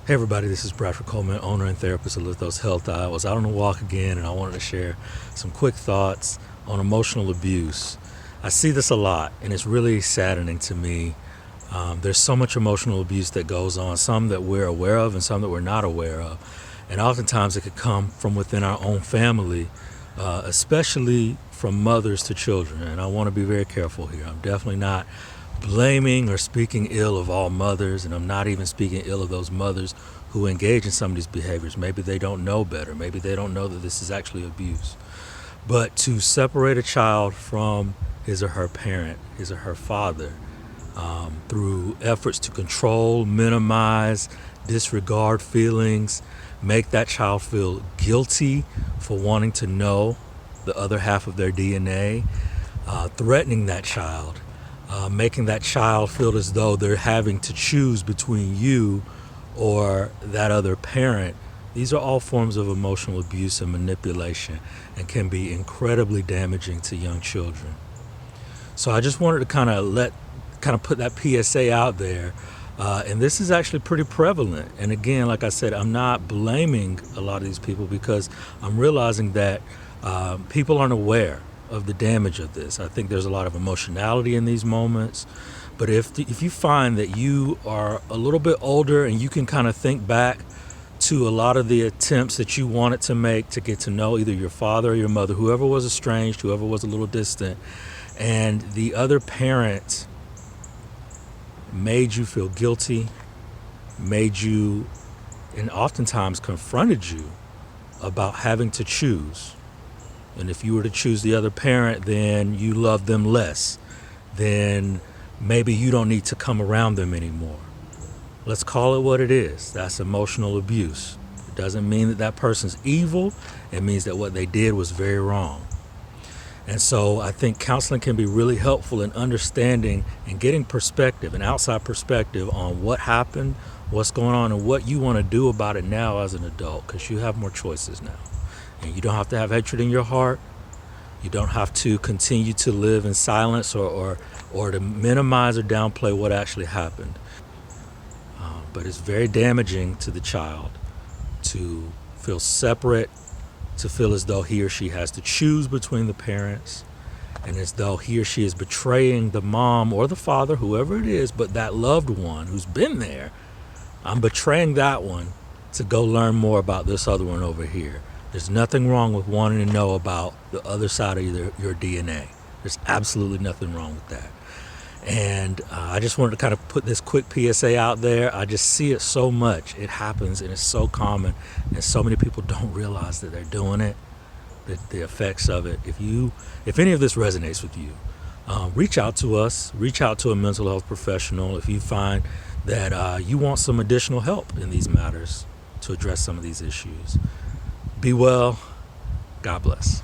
Hey everybody, this is Bradford Coleman, owner and therapist of Lithos Health. I was out on a walk again and I wanted to share some quick thoughts on emotional abuse. I see this a lot and it's really saddening to me. There's so much emotional abuse that goes on, some that we're aware of and some that we're not aware of. And oftentimes it could come from within our own family, especially from mothers to children. And I want to be very careful here. I'm definitely not blaming or speaking ill of all mothers, and I'm not even speaking ill of those mothers who engage in some of these behaviors. Maybe they don't know better. Maybe they don't know that this is actually abuse. But to separate a child from his or her parent, his or her father, through efforts to control, minimize, disregard feelings, make that child feel guilty for wanting to know the other half of their DNA, threatening that child, making that child feel as though they're having to choose between you or that other parent. These are all forms of emotional abuse and manipulation and can be incredibly damaging to young children. So I just wanted to kind of put that PSA out there. And this is actually pretty prevalent. And again, like I said, I'm not blaming a lot of these people because I'm realizing that people aren't aware of the damage of this. I think there's a lot of emotionality in these moments. But if you find that you are a little bit older and you can kind of think back to a lot of the attempts that you wanted to make to get to know either your father or your mother, whoever was estranged, whoever was a little distant, and the other parent made you feel guilty, made you, and oftentimes confronted you about having to choose. And if you were to choose the other parent, then you love them less. Then maybe you don't need to come around them anymore. Let's call it what it is. That's emotional abuse. It doesn't mean that that person's evil. It means that what they did was very wrong. And so I think counseling can be really helpful in understanding and getting perspective, an outside perspective on what happened, what's going on, and what you want to do about it now as an adult, because you have more choices now. And you don't have to have hatred in your heart. You don't have to continue to live in silence or to minimize or downplay what actually happened. But it's very damaging to the child to feel separate, to feel as though he or she has to choose between the parents, and as though he or she is betraying the mom or the father, whoever it is, but that loved one who's been there. I'm betraying that one to go learn more about this other one over here. There's nothing wrong with wanting to know about the other side of your DNA. There's absolutely nothing wrong with that. And I just wanted to kind of put this quick PSA out there. I just see it so much. It happens and it's so common. And so many people don't realize that they're doing it, the effects of it. If any of this resonates with you, reach out to us. Reach out to a mental health professional if you find that you want some additional help in these matters to address some of these issues. Be well. God bless.